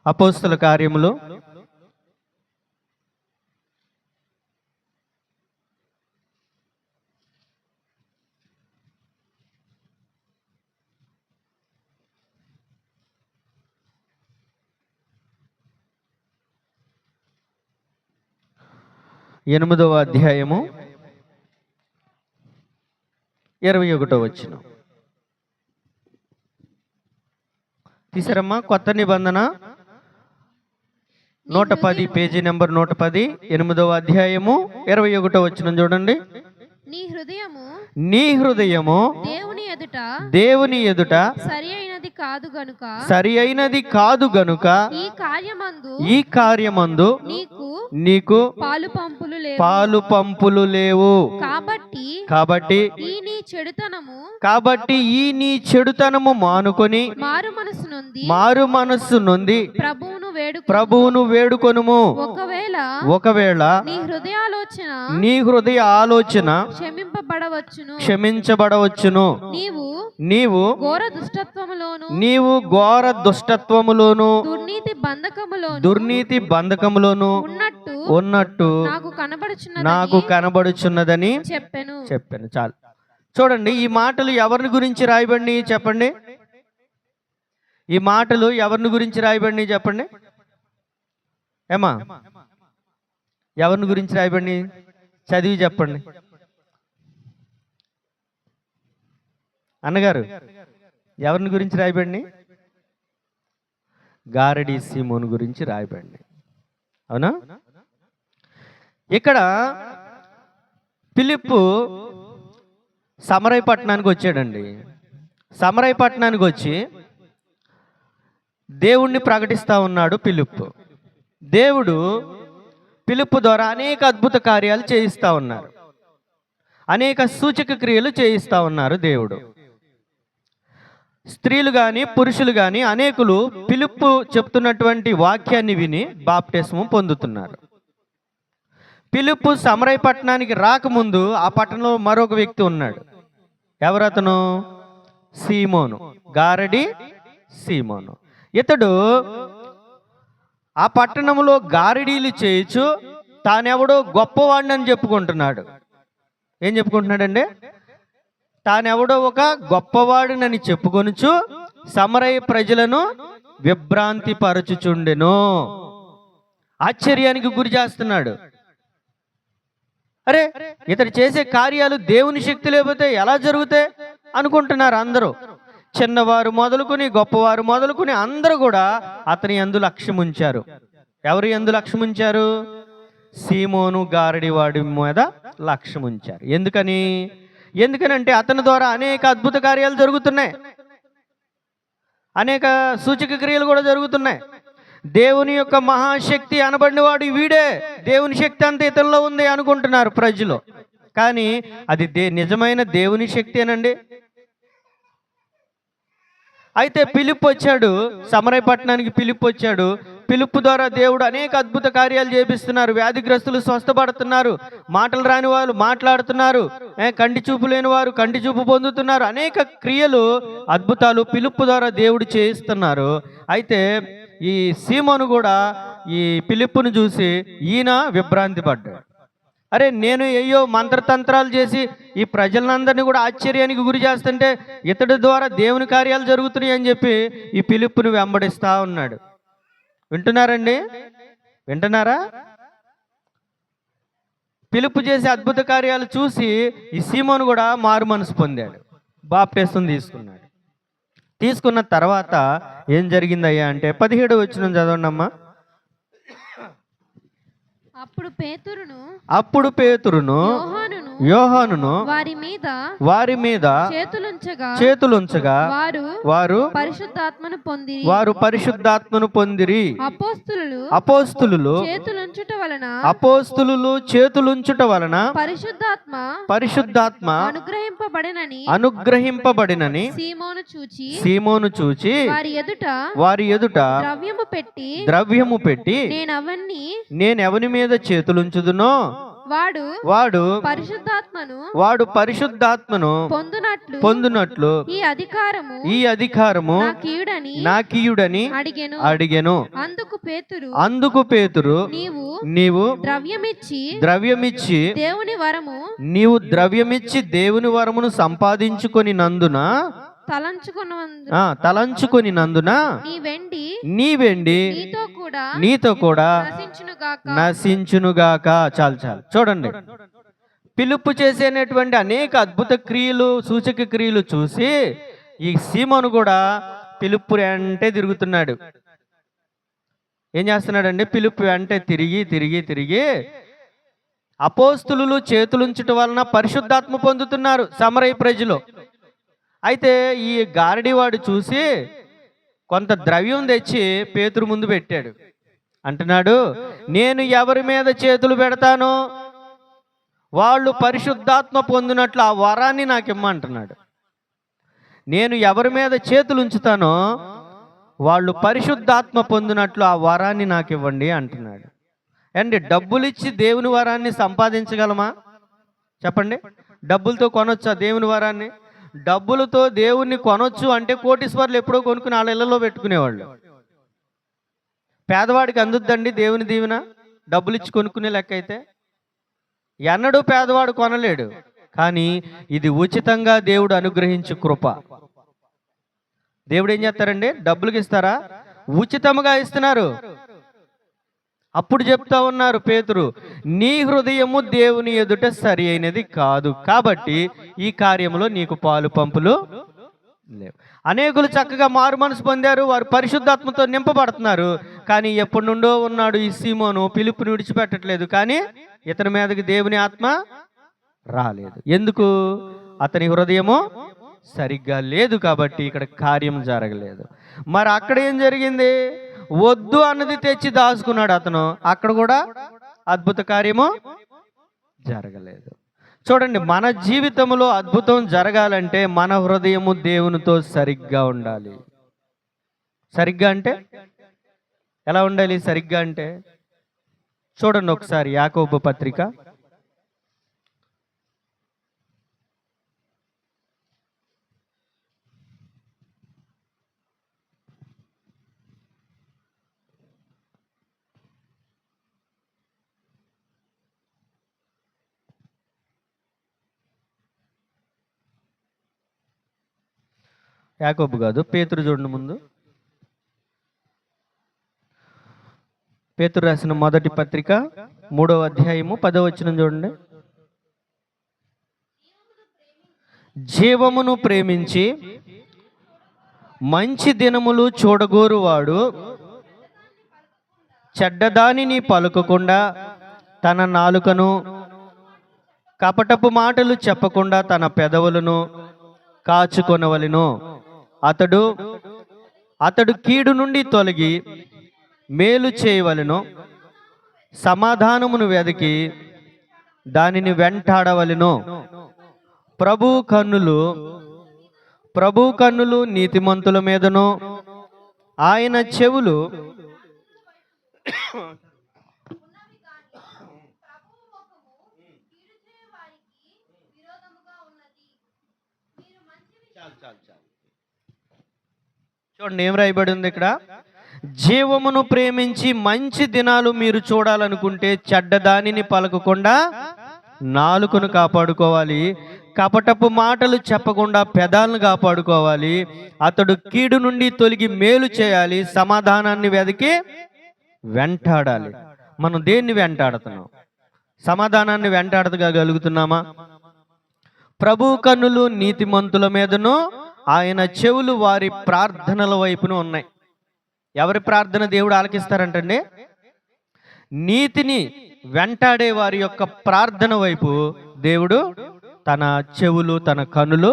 అపోస్తుల కార్యములు 8వ అధ్యాయము 21వ వచనం. తీసారమ్మా? కొత్త నిబంధన 110, పేజీ నెంబర్ 110, 8వ అధ్యాయము 21వ వచనం చూడండి. నీ హృదయము దేవుని ఎదుట సరి అయినది కాదు గనుక ఈ కార్యమందు నీకు పాలు పంపులు లేవు. కాబట్టి ఈ నీ చెడుతనము మానుకొని మారు మనస్సు నొంది ప్రభువును వేడుకొనుము. ఒకవేళ నీ హృదయ ఆలోచన క్షమించబడవచ్చును. నీవు ఘోర దుష్టత్వములోను దుర్నీతి బంధకములోను ఉన్నట్టు నాకు కనబడుచున్నదని చెప్పాను. చాలు. చూడండి, ఈ మాటలు ఎవరిని గురించి రాయబడి చెప్పండి. ఈ మాటలు ఎవరిని గురించి రాయబడి చెప్పండి. ఏమా, ఎవరిని గురించి రాయబడి చదివి చెప్పండి. అన్నగారు, ఎవరిని గురించి రాయబడి? గారడి సీమోను గురించి రాయబడి. అవునా? ఇక్కడ ఫిలిప్పు సమరయ పట్టణానికి వచ్చాడండి. సమరయ పట్టణానికి వచ్చి దేవుణ్ణి ప్రకటిస్తూ ఉన్నాడు ఫిలిప్పు. దేవుడు ఫిలిప్పు ద్వారా అనేక అద్భుత కార్యాలు చేయిస్తూ ఉన్నారు, అనేక సూచక క్రియలు చేయిస్తూ ఉన్నారు దేవుడు. స్త్రీలు కానీ పురుషులు కానీ అనేకులు ఫిలిప్పు చెప్తున్నటువంటి వాక్యాన్ని విని బాప్టిస్మం పొందుతున్నారు. ఫిలిప్పు సమరయ పట్టణానికి రాకముందు ఆ పట్టణంలో మరొక వ్యక్తి ఉన్నాడు. ఎవరతను? సీమోను, గారడి సీమోను. ఇతడు ఆ పట్టణంలో గారడీలు చేయొచ్చు తానెవడో గొప్పవాడిని అని చెప్పుకుంటున్నాడు. ఏం చెప్పుకుంటున్నాడండి? తానెవడో ఒక గొప్పవాడినని చెప్పుకొనుచు సమరయ ప్రజలను విభ్రాంతి పరచుచుండెను. ఆశ్చర్యానికి గురి చేస్తున్నాడు. అరే, ఇతడు చేసే కార్యాలు దేవుని శక్తి లేకపోతే ఎలా జరుగుతాయి అనుకుంటున్నారు అందరూ. చిన్నవారు మొదలుకొని గొప్పవారు మొదలుకొని అందరూ కూడా అతని యందు లక్ష్యం ఉంచారు. ఎవరు యందు లక్ష్యం ఉంచారు? సీమోను గారడి వాడి మీద లక్ష్యం ఉంచారు. ఎందుకనంటే అతని ద్వారా అనేక అద్భుత కార్యాలు జరుగుతున్నాయి, అనేక సూచక క్రియలు కూడా జరుగుతున్నాయి. దేవుని యొక్క మహాశక్తి అనబడిన వాడు వీడే, దేవుని శక్తి అంతా ఇతనిలో ఉంది అనుకుంటున్నారు ప్రజలు. కానీ అది నిజమైన దేవుని శక్తి అనండి. అయితే ఫిలిప్పు వచ్చాడు, సమరయ పట్టణానికి ఫిలిప్పు వచ్చాడు. ఫిలిప్పు ద్వారా దేవుడు అనేక అద్భుత కార్యాలు చేపిస్తున్నారు. వ్యాధిగ్రస్తులు స్వస్థపడుతున్నారు, మాటలు రాని వాళ్ళు మాట్లాడుతున్నారు, కంటి చూపు లేని వారు కంటి చూపు పొందుతున్నారు. అనేక క్రియలు, అద్భుతాలు ఫిలిప్పు ద్వారా దేవుడు చేయిస్తున్నారు. అయితే ఈ సీమోను కూడా ఈ ఫిలిప్పును చూసి ఈయన విభ్రాంతి పడ్డాడు. అరే, నేను అయ్యో మంత్రతంత్రాలు చేసి ఈ ప్రజలందరినీ కూడా ఆశ్చర్యానికి గురి చేస్తుంటే ఇతడి ద్వారా దేవుని కార్యాలు జరుగుతున్నాయి అని చెప్పి ఈ ఫిలిప్పును వెంబడిస్తా ఉన్నాడు. వింటున్నారండి? వింటున్నారా? ఫిలిప్పు చేసే అద్భుత కార్యాలు చూసి ఈ సీమోను కూడా మారు మనసు పొందాడు, బాప్టిసం తీసుకున్నాడు. తీసుకున్న తర్వాత ఏం జరిగిందయ్యా అంటే 17వ వచనం చదవండి అమ్మా. అప్పుడు పేతురును యోహానును వారి మీద చేతులుంచగా వారు పరిశుద్ధాత్మను పొందిరి. అపోస్తులు చేతులుంచుట వలన పరిశుద్ధాత్మ అనుగ్రహింపబడినని సీమోను చూచి వారి ఎదుట ద్రవ్యము పెట్టి నేనెవని మీద చేతులుంచుదునో వాడు పరిశుద్ధాత్మను పొందునట్లు ఈ అధికారము నాకీయుడని అడిగెను. అందుకు పేతురు నీవు ద్రవ్యమిచ్చి దేవుని వరమును సంపాదించుకొని నందున నీ వెండి నీతో కూడా నశించునుగాక. చాలు చూడండి, పిలుపు చేసేటువంటి అనేక అద్భుత క్రియలు, సూచక క్రియలు చూసి ఈ సీమోను కూడా పిలుపు అంటే తిరుగుతున్నాడు. ఏం చేస్తున్నాడండి? పిలుపు అంటే తిరిగి అపోస్తులు చేతులుంచటం వలన పరిశుద్ధాత్మ పొందుతున్నారు సమరయ ప్రజలు. అయితే ఈ గారడివాడు చూసి కొంత ద్రవ్యం తెచ్చి పేతురు ముందు పెట్టాడు. అంటున్నాడు, నేను ఎవరి మీద చేతులు పెడతానో వాళ్ళు పరిశుద్ధాత్మ పొందినట్లు ఆ వరాన్ని నాకు ఇమ్మంటున్నాడు. నేను ఎవరి మీద చేతులు ఉంచుతానో వాళ్ళు పరిశుద్ధాత్మ పొందినట్లు ఆ వరాన్ని నాకు ఇవ్వండి అంటున్నాడు. అండి, డబ్బులు ఇచ్చి దేవుని వరాన్ని సంపాదించగలమా? చెప్పండి. డబ్బులతో కొనొచ్చా దేవుని వరాన్ని? డబ్బులతో దేవుణ్ణి కొనొచ్చు అంటే కోటీశ్వర్లు ఎప్పుడో కొనుక్కుని వాళ్ళ ఇళ్లలో పెట్టుకునేవాళ్ళు. పేదవాడికి అందుద్దండి దేవుని దీవెన డబ్బులు ఇచ్చి కొనుక్కునే లెక్క అయితే? ఎన్నడూ పేదవాడు కొనలేడు. కానీ ఇది ఉచితంగా దేవుడు అనుగ్రహించు కృప. దేవుడు ఏం చేస్తారండి? డబ్బులకి ఇస్తారా? ఉచితంగా ఇస్తున్నారు. అప్పుడు చెప్తా ఉన్నారు పేతురు, నీ హృదయము దేవుని ఎదుట సరి అయినది కాదు, కాబట్టి ఈ కార్యంలో నీకు పాలు పంపులు లేవు. అనేకులు చక్కగా మారు మనసు పొందారు, వారు పరిశుద్ధాత్మతో నింపబడుతున్నారు. కానీ ఎప్పటి నుండో ఉన్నాడు ఈ సీమోను, పిలుపుని విడిచిపెట్టట్లేదు. కానీ ఇతని మీదకి దేవుని ఆత్మ రాలేదు. ఎందుకు? అతని హృదయము సరిగ్గా లేదు కాబట్టి ఇక్కడ కార్యం జరగలేదు. మరి అక్కడ ఏం జరిగింది? వద్దు అన్నది తెచ్చి దాచుకున్నాడు అతను, అక్కడ కూడా అద్భుత కార్యము జరగలేదు. చూడండి, మన జీవితంలో అద్భుతం జరగాలంటే మన హృదయము దేవునితో సరిగ్గా ఉండాలి. సరిగ్గా అంటే ఎలా ఉండాలి? సరిగ్గా అంటే చూడండి ఒకసారి యాకోబు పత్రిక 1 పేతురు చూడండి. ముందు పేతురు రాసిన మొదటి పత్రిక 3వ అధ్యాయము 10వ వచనం చూడండి. జీవమును ప్రేమించి మంచి దినములు చూడగోరువాడు చెడ్డదానిని పలుకకుండా తన నాలుకను, కపటపు మాటలు చెప్పకుండా తన పెదవులను కాచుకొనవలెను. అతడు కీడు నుండి తొలగి మేలు చేయవలెను, సమాధానమును వెదికి దానిని వెంటాడవలెను. ప్రభు కన్నులు నీతిమంతుల మీదను, ఆయన చెవులు చూడండి ఏం రాయబడి ఉంది ఇక్కడ. జీవమును ప్రేమించి మంచి దినాలు మీరు చూడాలనుకుంటే చెడ్డదానిని పలకకుండా నాలుకను కాపాడుకోవాలి, కపటపు మాటలు చెప్పకుండా పెదాలను కాపాడుకోవాలి. అతడు కీడు నుండి తొలగి మేలు చేయాలి, సమాధానాన్ని వెతికి వెంటాడాలి. మనం దేన్ని వెంటాడుతున్నాం? సమాధానాన్ని వెంటాడగలుగుతున్నామా? ప్రభు కన్నులు నీతిమంతుల మీదను, ఆయన చెవులు వారి ప్రార్థనల వైపును ఉన్నాయి. ఎవరి ప్రార్థన దేవుడు ఆలకిస్తారంటండి? నీతిని వెంటాడే వారి యొక్క ప్రార్థన వైపు దేవుడు తన చెవులు, తన కనులు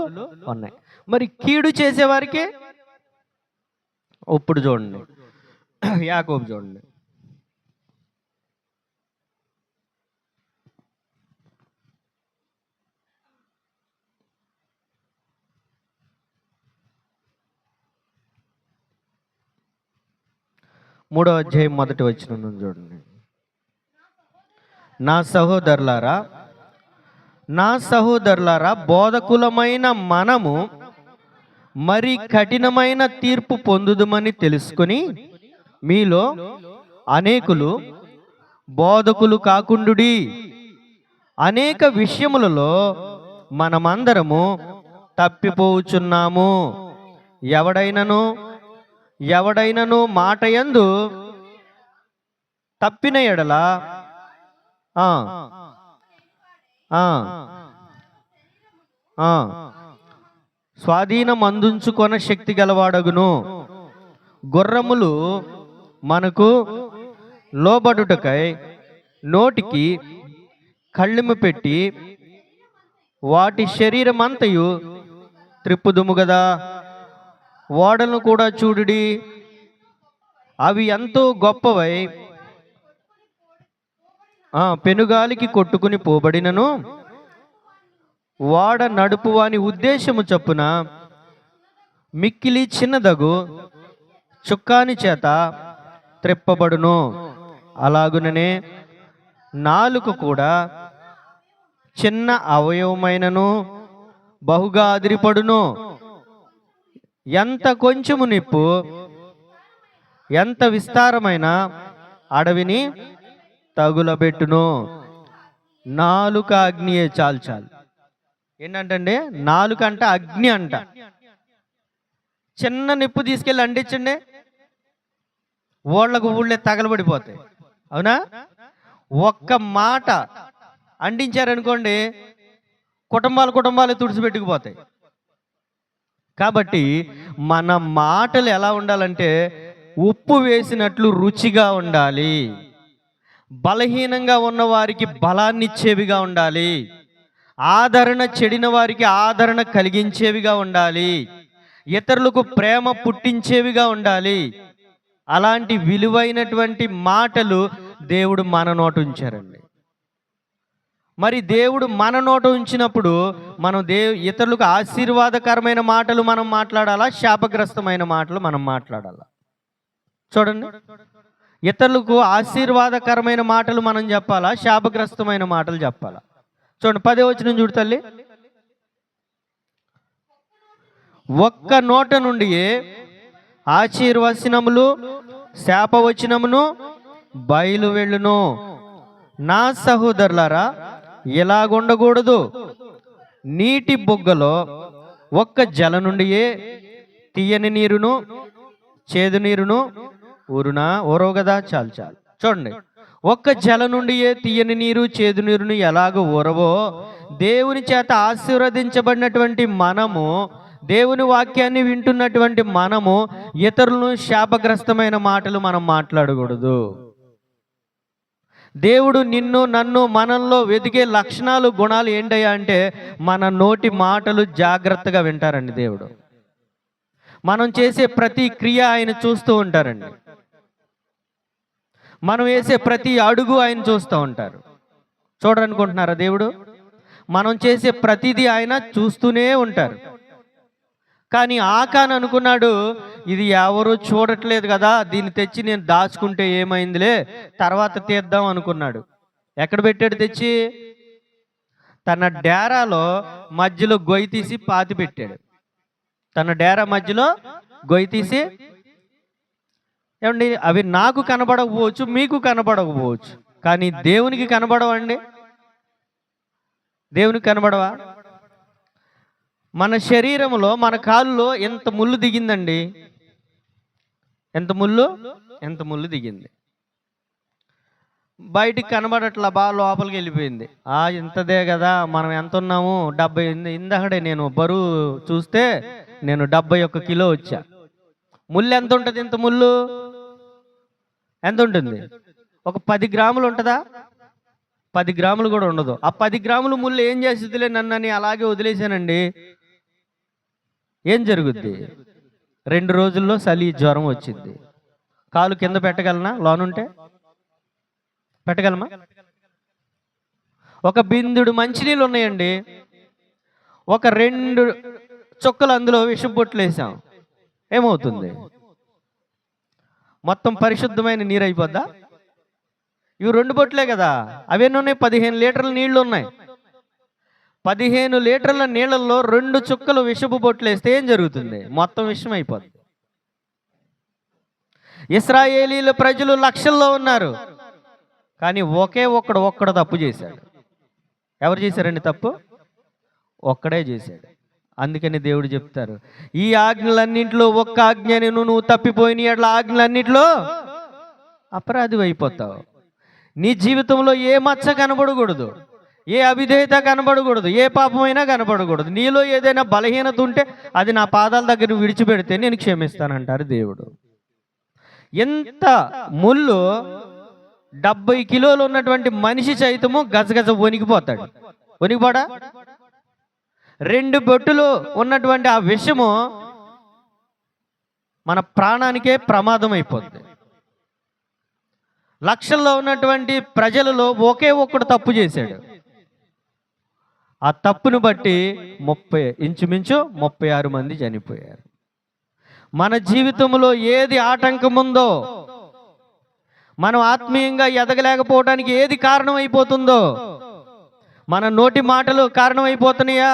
ఉన్నాయి. మరి కీడు చేసేవారికి ఇప్పుడు చూడండి, యాకోబు చూడండి. మూడో అధ్యాయం మొదటి వచనం చూడండి. నా సహోదరులారా, బోధకులమైన మనము మరి కఠినమైన తీర్పు పొందుదుమని తెలుసుకొని మీలో అనేకులు బోధకులు కాకుండుడి. అనేక విషయములలో మనమందరము తప్పిపోవుచున్నాము. ఎవడైనను మాట యందు తప్పిన ఎడల స్వాధీనమందుంచుకొన శక్తి గలవాడగును. గుర్రములు మనకు లోబడుటకై నోటికి కళ్ళెము పెట్టి వాటి శరీరమంతయు త్రిప్పుదుము గదా. ఓడలను కూడా చూడుడి, అవి ఎంతో గొప్పవై పెనుగాలికి కొట్టుకుని పోబడినను ఓడ నడుపువాని ఉద్దేశము చొప్పున మిక్కిలి చిన్నదగు చుక్కాని చేత త్రిప్పబడును. అలాగుననే నాలుక కూడా చిన్న అవయవమైనను బహుగా అదిరిపడును. ఎంత కొంచెము నిప్పు ఎంత విస్తారమైన అడవిని తగులబెట్టును. నాలుక అగ్నియే. చాలు. ఏంటంటే నాలుక అంట అగ్ని అంట. చిన్న నిప్పు తీసుకెళ్ళి అంటించండి, ఊళ్ళే తగలబడిపోతాయి. అవునా? ఒక్క మాట అంటించారనుకోండి, కుటుంబాలు తుడిచిపెట్టుకుపోతాయి. కాబట్టి మన మాటలు ఎలా ఉండాలంటే ఉప్పు వేసినట్లు రుచిగా ఉండాలి. బలహీనంగా ఉన్న వారికి బలాన్ని ఇచ్చేవిగా ఉండాలి. ఆదరణ చెడిన వారికి ఆదరణ కలిగించేవిగా ఉండాలి. ఇతరులకు ప్రేమ పుట్టించేవిగా ఉండాలి. అలాంటి విలువైనటువంటి మాటలు దేవుడు మన నోట ఉంచారండి. మరి దేవుడు మన నోట ఉంచినప్పుడు మనం ఇతరులకు ఆశీర్వాదకరమైన మాటలు మనం మాట్లాడాలా, శాపగ్రస్తమైన మాటలు మనం మాట్లాడాలా? చూడండి, ఇతరులకు ఆశీర్వాదకరమైన మాటలు మనం చెప్పాలా, శాపగ్రస్తమైన మాటలు చెప్పాలా? చూడండి, 10వ వచనం చూడు తల్లి. ఒక్క నోట నుండి ఆశీర్వచనములు శాపవచనమును బయలు వెళ్ళును. నా సహోదరులారా, ఇలాగుండకూడదు. నీటి బుగ్గలో ఒక్క జల నుండి తీయని నీరును చేదు నీరును ఊరవు కదా. చాలు. చూడండి, ఒక్క జల నుండి తీయని నీరు చేదు నీరును ఎలాగో ఊరవో, దేవుని చేత ఆశీర్వదించబడినటువంటి మనము, దేవుని వాక్యాన్ని వింటున్నటువంటి మనము ఇతరులను శాపగ్రస్తమైన మాటలు మనం మాట్లాడకూడదు. దేవుడు నిన్ను నన్ను మనల్లో వెతికే లక్షణాలు, గుణాలు ఏంటయ్యా అంటే మన నోటి మాటలు జాగ్రత్తగా వింటారండి దేవుడు. మనం చేసే ప్రతి క్రియ ఆయన చూస్తూ ఉంటారండి. మనం వేసే ప్రతి అడుగు ఆయన చూస్తూ ఉంటారు. చూడరనుకుంటున్నారా దేవుడు? మనం చేసే ప్రతిదీ ఆయన చూస్తూనే ఉంటారు. కానీ ఆకాన్ అనుకున్నాడు, ఇది ఎవరు చూడట్లేదు కదా, దీన్ని తెచ్చి నేను దాచుకుంటే ఏమైందిలే, తర్వాత తీద్దాం అనుకున్నాడు. ఎక్కడ పెట్టాడు తెచ్చి? తన డేరాలో మధ్యలో గొయ్యి తీసి పాతి పెట్టాడు. తన డేరా మధ్యలో గొయ్యి తీసి, ఏమండి, అవి నాకు కనబడకపోవచ్చు, మీకు కనబడకపోవచ్చు, కానీ దేవునికి కనబడవండి. దేవునికి కనబడవా? మన శరీరంలో, మన కాలులో ఎంత ముళ్ళు దిగిందండి, ఎంత ముళ్ళు దిగింది. బయటికి కనబడట్లా, బాగా లోపలికి వెళ్ళిపోయింది. ఇంతదే కదా, మనం ఎంత ఉన్నాము, 70. ఇందాకడే నేను బరువు చూస్తే నేను 71 కిలో వచ్చా. ముళ్ళు ఎంత ఉంటుంది? ఇంత ముళ్ళు ఎంత ఉంటుంది? ఒక 10 గ్రాములు ఉంటుందా? 10 గ్రాములు కూడా ఉండదు. ఆ 10 గ్రాముల ముళ్ళు ఏం చేస్తుందిలే నన్నని అలాగే వదిలేశానండి, ఏం జరుగుద్ది? 2 రోజుల్లో చలి జ్వరం వచ్చింది. కాలు కింద పెట్టగలనా? లోనుంటే పెట్టగలమా? ఒక బిందుడు మంచినీళ్ళు ఉన్నాయండి, ఒక 2 చుక్కలు అందులో విషపు బొట్లు వేసాం, ఏమవుతుంది? మొత్తం పరిశుద్ధమైన నీరు అయిపోద్దా? ఇవి 2 బొట్లే కదా, అవేన్నీ ఉన్నాయి, 15 లీటర్ల నీళ్లు ఉన్నాయి. 15 లీటర్ల నీళ్ళల్లో 2 చుక్కలు విషపు బొట్లు వేస్తే ఏం జరుగుతుంది? మొత్తం విషం అయిపోద్ది. ఇశ్రాయేలీల ప్రజలు లక్షల్లో ఉన్నారు, కానీ ఒక్కడు తప్పు చేశాడు. ఎవరు చేశారండి తప్పు? ఒక్కడే చేశాడు. అందుకని దేవుడు చెప్తారు, ఈ ఆజ్ఞలన్నింటిలో ఒక్క ఆజ్ఞని నువ్వు తప్పిపోయిన అట్లా ఆజ్ఞలన్నింటిలో అపరాధి అయిపోతావు. నీ జీవితంలో ఏ మచ్చ కనబడకూడదు, ఏ అవిధేయత కనబడకూడదు, ఏ పాపమైనా కనబడకూడదు. నీలో ఏదైనా బలహీనత ఉంటే అది నా పాదాల దగ్గర విడిచిపెడితే నేను క్షమిస్తానంటారు దేవుడు. ఎంత ముళ్ళు 70 కిలోలు ఉన్నటువంటి మనిషి సైతము గజగజ వణికిపోతాడు. వణికిపోడా? 2 బొట్టులు ఉన్నటువంటి ఆ విషము మన ప్రాణానికే ప్రమాదం అయిపోద్ది. లక్షల్లో ఉన్నటువంటి ప్రజలలో ఒక్కడు తప్పు చేశాడు. ఆ తప్పును బట్టి ఇంచుమించు 36 మంది చనిపోయారు. మన జీవితంలో ఏది ఆటంకం ఉందో, మనం ఆత్మీయంగా ఎదగలేకపోవడానికి ఏది కారణం అయిపోతుందో, మన నోటి మాటలు కారణమైపోతున్నాయా,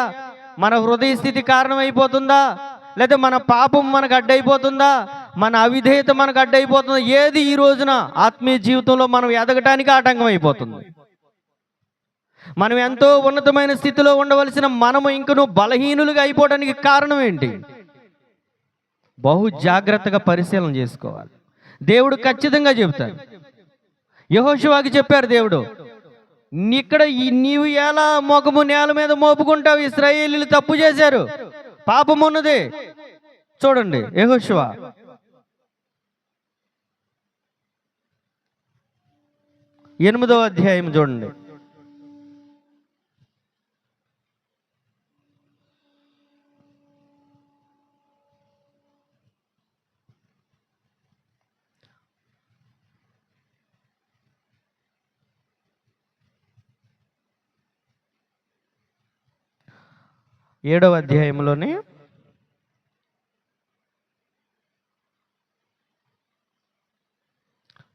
మన హృదయ స్థితి కారణమైపోతుందా, లేదా మన పాపం మనకు అడ్డైపోతుందా, మన అవిధేయత మనకు అడ్డైపోతుందా, ఏది ఈ రోజున ఆత్మీయ జీవితంలో మనం ఎదగటానికి ఆటంకం అయిపోతుంది? మనం ఎంతో ఉన్నతమైన స్థితిలో ఉండవలసిన మనము ఇంకనూ బలహీనులుగా అయిపోవడానికి కారణం ఏంటి? బహు జాగ్రత్తగా పరిశీలన చేసుకోవాలి. దేవుడు ఖచ్చితంగా చెబుతాడు. యెహోషువకి చెప్పారు దేవుడు, నీవు ఎలా మొగము నేల మీద మోపుకుంటావు? ఇశ్రాయేలీయులు తప్పు చేశారు, పాపం ఉన్నది. చూడండి యెహోషువ 8వ అధ్యాయం చూడండి. ఏడవ అధ్యాయంలోని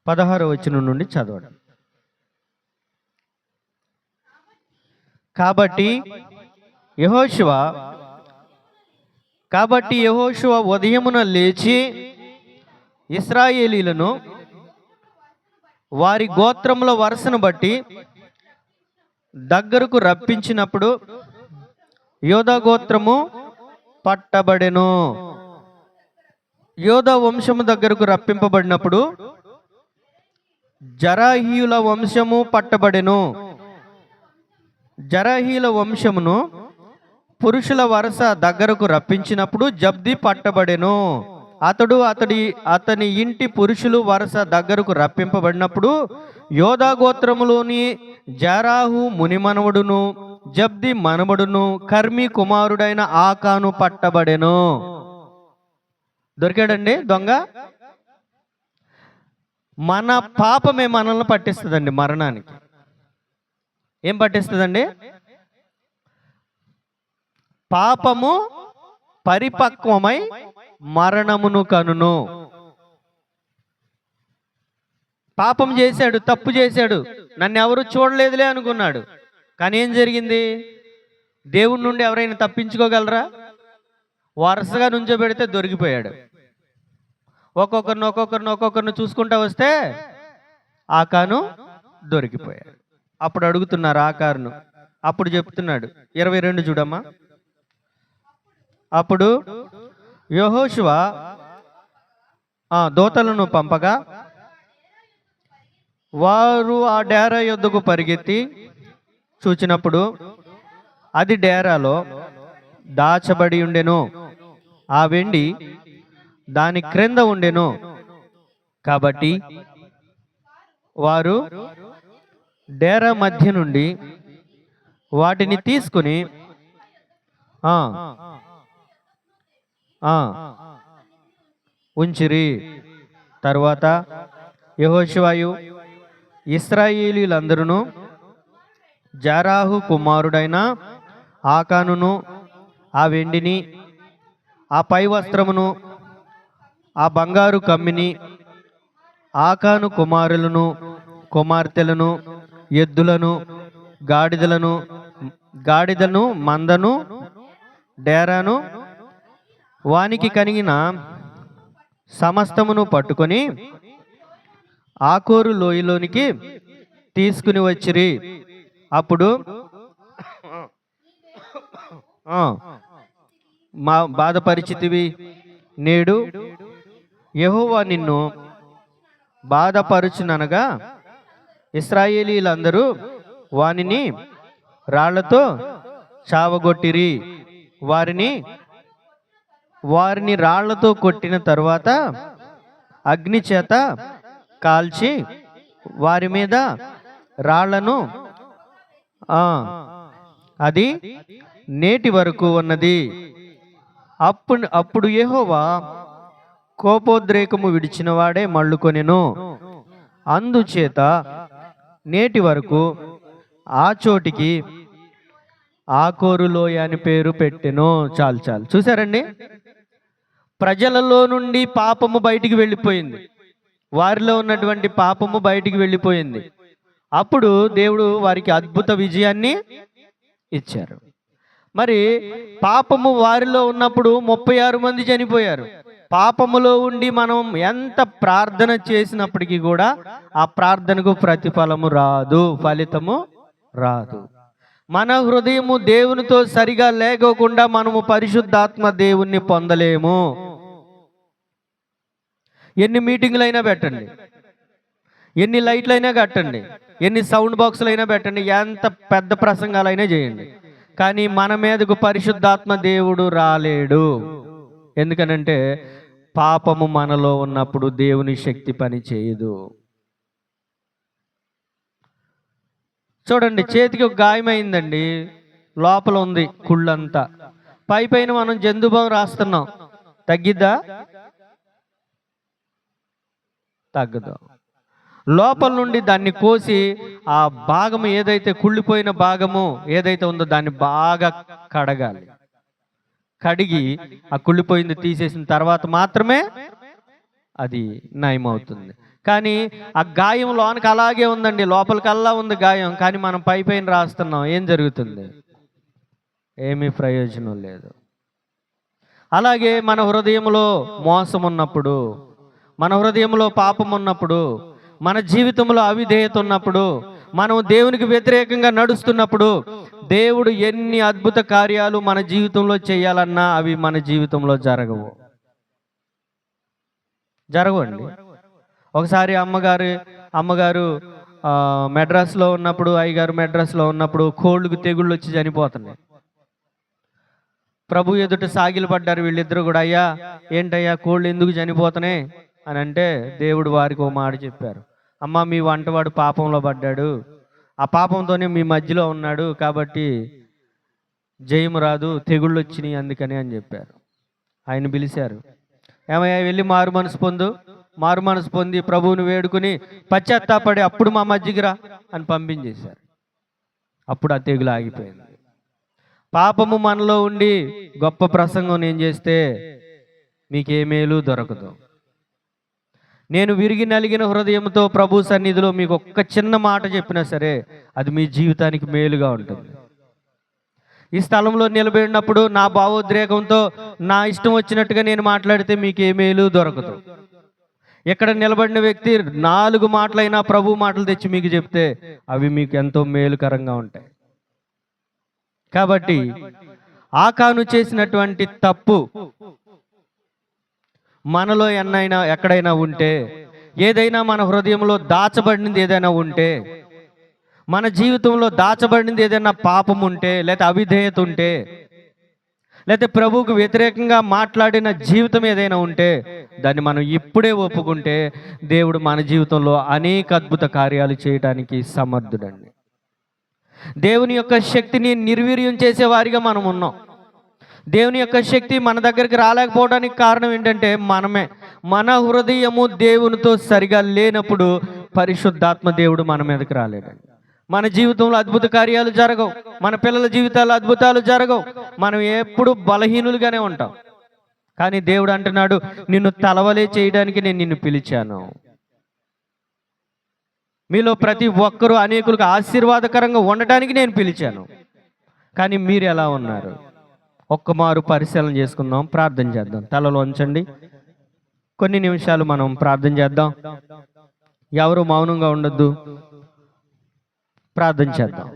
16వ వచనం నుండి చదవండి. కాబట్టి యెహోషువ ఉదయమున లేచి ఇశ్రాయేలీయులను వారి గోత్రముల వరుసను బట్టి దగ్గరకు రప్పించినప్పుడు యోధా గోత్రము పట్టబడెను. యోధా వంశము దగ్గరకు రప్పింపబడినప్పుడు జరాహీయుల వంశము పట్టబడెను. జరాహీయుల వంశమును పురుషుల వరుస దగ్గరకు రప్పించినప్పుడు జబ్ది పట్టబడెను. అతని ఇంటి పురుషులు వరుస దగ్గరకు రప్పింపబడినప్పుడు యోధా గోత్రములోని జరాహు మునిమనవడును జబ్ది మనవడును కర్మి కుమారుడైన ఆకాను పట్టబడెను. దొరికాడండి దొంగ. మన పాపమే మనల్ని పట్టిస్తుందండి మరణానికి. ఏం పట్టిస్తుందండి? పాపము పరిపక్వమై మరణమును కనును. పాపం చేశాడు, తప్పు చేశాడు, నన్ను ఎవరు చూడలేదులే అనుకున్నాడు. కానీ ఏం జరిగింది? దేవుడి నుండి ఎవరైనా తప్పించుకోగలరా? వరుసగా నుంచోబెడితే దొరికిపోయాడు. ఒక్కొక్కరిని చూసుకుంటా వస్తే ఆకాను దొరికిపోయాడు. అప్పుడు అడుగుతున్నారు ఆకారును. అప్పుడు చెప్తున్నాడు 22 చూడమ్మా. అప్పుడు యెహోషువ దూతలను పంపగా వారు ఆ డేరా యొద్దకు పరిగెత్తి చూచినప్పుడు అది డేరాలో దాచబడి ఉండెను. ఆ వెండి దాని క్రింద ఉండెను. కాబట్టి వారు డేరా మధ్య నుండి వాటిని తీసుకుని ఆ ఆ ఉంచిరి. తరువాత యెహోషువయు ఇశ్రాయేలీయులందరూ జారాహు కుమారుడైన ఆకానును ఆ వెండిని, ఆ పై వస్త్రమును, ఆ బంగారు కమ్మిని, ఆకాను కుమారులను కుమార్తెలను, ఎద్దులను, గాడిదను మందను, డేరాను, వానికి కలిగిన సమస్తమును పట్టుకొని ఆకోరు లోయలోనికి తీసుకుని వచ్చిరి. అప్పుడు మా బాధపరిచితివి, నేడు యెహోవా నిన్ను బాధపరుచుననగా ఇశ్రాయేలీలందరూ వానిని రాళ్లతో చావగొట్టిరి. వారిని రాళ్లతో కొట్టిన తరువాత అగ్ని చేత కాల్చి వారి మీద రాళ్లను అది నేటి వరకు ఉన్నది. అప్పుడు యెహోవా కోపోద్రేకము విడిచిన వాడే మళ్ళుకొనెను. అందుచేత నేటి వరకు ఆ చోటికి ఆకోరు లోయ అని పేరు పెట్టెను. చాలు చూసారండి, ప్రజలలో నుండి పాపము బయటికి వెళ్ళిపోయింది, వారిలో ఉన్నటువంటి పాపము బయటికి వెళ్ళిపోయింది. అప్పుడు దేవుడు వారికి అద్భుత విజయాన్ని ఇచ్చారు. మరి పాపము వారిలో ఉన్నప్పుడు 36 మంది చనిపోయారు. పాపములో ఉండి మనం ఎంత ప్రార్థన చేసినప్పటికీ కూడా ఆ ప్రార్థనకు ప్రతిఫలము రాదు, ఫలితము రాదు. మన హృదయము దేవునితో సరిగా లేకోకుండా మనము పరిశుద్ధాత్మ దేవుణ్ణి పొందలేము. ఎన్ని మీటింగులు అయినా పెట్టండి, ఎన్ని లైట్లు అయినా కట్టండి, ఎన్ని సౌండ్ బాక్సులు అయినా పెట్టండి, ఎంత పెద్ద ప్రసంగాలైనా చేయండి, కానీ మన మీదకు పరిశుద్ధాత్మ దేవుడు రాలేడు. ఎందుకనంటే పాపము మనలో ఉన్నప్పుడు దేవుని శక్తి పని చేయదు. చూడండి, చేతికి ఒక గాయమైందండి, లోపల ఉంది కుళ్ళంతా, పైన మనం జందుబాం రాస్తున్నాం, తగ్గిద్దా? తగ్గదు. లోపల నుండి దాన్ని కోసి ఆ భాగము ఏదైతే కుళ్ళిపోయిన భాగము ఏదైతే ఉందో దాన్ని బాగా కడగాలి. కడిగి ఆ కుళ్ళిపోయింది తీసేసిన తర్వాత మాత్రమే అది నయమవుతుంది. కానీ ఆ గాయం లోనకి అలాగే ఉందండి, లోపలికల్లా ఉంది గాయం, కానీ మనం పైన రాస్తున్నాం, ఏం జరుగుతుంది? ఏమీ ప్రయోజనం లేదు. అలాగే మన హృదయంలో మోసం ఉన్నప్పుడు, మన హృదయంలో పాపం ఉన్నప్పుడు, మన జీవితంలో అవిధేయత ఉన్నప్పుడు, మనం దేవునికి వ్యతిరేకంగా నడుస్తున్నప్పుడు దేవుడు ఎన్ని అద్భుత కార్యాలు మన జీవితంలో చేయాలన్నా అవి మన జీవితంలో జరగవండి. ఒకసారి అమ్మగారు మెడ్రాస్లో ఉన్నప్పుడు, అయ్యగారు మెడ్రాస్లో ఉన్నప్పుడు కోళ్ళకు తెగుళ్ళు వచ్చి చనిపోతున్నాయి. ప్రభు ఎదుట సాగిలు పడ్డారు వీళ్ళిద్దరు కూడా. అయ్యా, ఏంటయ్యా కోళ్ళు ఎందుకు చనిపోతున్నాయి అని అంటే దేవుడు వారికి ఒక మాట చెప్పారు. అమ్మ, మీ వంటవాడు పాపంలో పడ్డాడు, ఆ పాపంతోనే మీ మధ్యలో ఉన్నాడు, కాబట్టి జయము రాదు, తెగుళ్ళు వచ్చినాయి అందుకని అని చెప్పారు. ఆయన పిలిచారు, ఏమయ్యా వెళ్ళి మారు మనసు పొంది ప్రభువుని వేడుకుని పశ్చాత్తాపడి అప్పుడు మా మధ్యకి రా అని పంపించేశారు. అప్పుడు ఆ తెగులు ఆగిపోయింది. పాపము మనలో ఉండి గొప్ప ప్రసంగం నేను చేస్తే మీకే మేలు దొరకదు. నేను విరిగి నలిగిన హృదయంతో ప్రభు సన్నిధిలో మీకు ఒక్క చిన్న మాట చెప్పినా సరే అది మీ జీవితానికి మేలుగా ఉంటుంది. ఈ స్థలంలో నిలబడినప్పుడు నా భావోద్రేకంతో నా ఇష్టం వచ్చినట్టుగా నేను మాట్లాడితే మీకు ఏ మేలు దొరకదు. ఇక్కడ నిలబడిన వ్యక్తి 4 మాటలైనా ప్రభు మాటలు తెచ్చి మీకు చెప్తే అవి మీకు ఎంతో మేలుకరంగా ఉంటాయి. కాబట్టి ఆకాను చేసినటువంటి తప్పు మనలో ఎక్కడైనా ఉంటే, ఏదైనా మన హృదయంలో దాచబడినది ఏదైనా ఉంటే, మన జీవితంలో దాచబడినది ఏదైనా పాపం ఉంటే, లేకపోతే అవిధేయత ఉంటే, లేకపోతే ప్రభువుకు వ్యతిరేకంగా మాట్లాడిన జీవితం ఏదైనా ఉంటే దాన్ని మనం ఇప్పుడే ఒప్పుకుంటే దేవుడు మన జీవితంలో అనేక అద్భుత కార్యాలు చేయడానికి సమర్థుడండి. దేవుని యొక్క శక్తిని నిర్వీర్యం చేసే వారిగా మనం ఉన్నాం. దేవుని యొక్క శక్తి మన దగ్గరికి రాలేకపోవడానికి కారణం ఏంటంటే మనమే. మన హృదయము దేవునితో సరిగా లేనప్పుడు పరిశుద్ధాత్మ దేవుడు మన మీదకి రాలేడండి. మన జీవితంలో అద్భుత కార్యాలు జరగవు, మన పిల్లల జీవితాల్లో అద్భుతాలు జరగవు. మనం ఎప్పుడు బలహీనులుగానే ఉంటాం. కానీ దేవుడు అంటున్నాడు, నిన్ను తలవలే చేయడానికి నేను నిన్ను పిలిచాను. మీలో ప్రతి ఒక్కరూ అనేకులకు ఆశీర్వాదకరంగా ఉండటానికి నేను పిలిచాను. కానీ మీరు ఎలా ఉన్నారు? ఒక్కమారు పరిశీలన చేసుకుందాం, ప్రార్థన చేద్దాం. తలలో ఉంచండి, కొన్ని నిమిషాలు మనం ప్రార్థన చేద్దాం. ఎవరు మౌనంగా ఉండొద్దు, ప్రార్థన చేద్దాం.